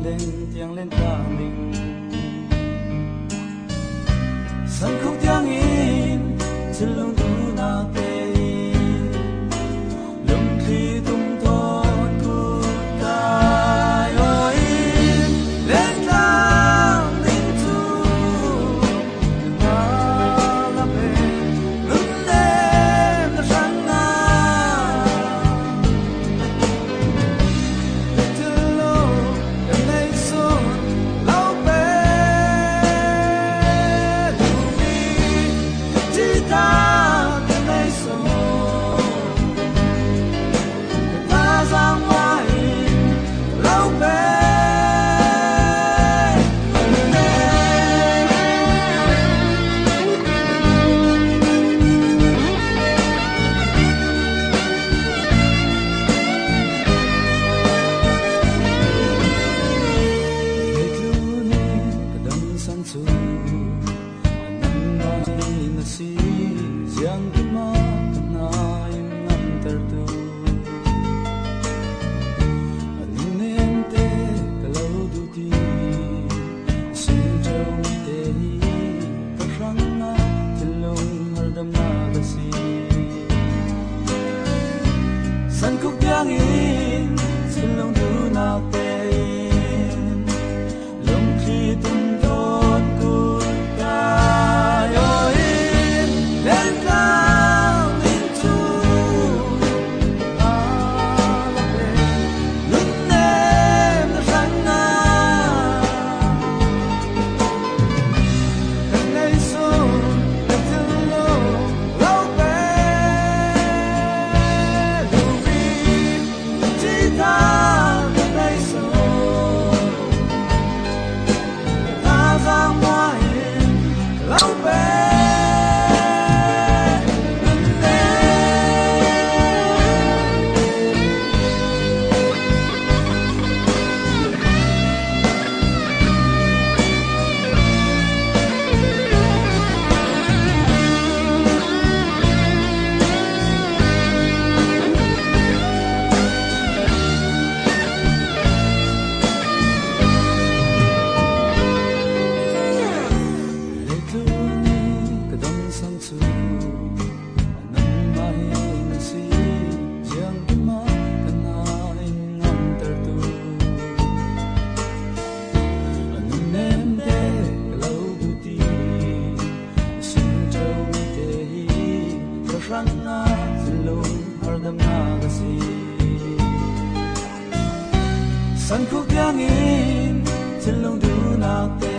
lên tiếng lên ta mình sân khúc tiếng in trên lưng thu na tê lưng khi tung thon cu ta ôi lên ta linh thu ta la bê lưng đêm ta sáng na Yang kema kena inam tertu Anunente kalau duti Sinjau tehi Kasanga Tilung hardam nagasi Sankuk tiangin Silong duna tehin Long kitung don kukayoin Then San khúc tiếng in trên lông đu na tê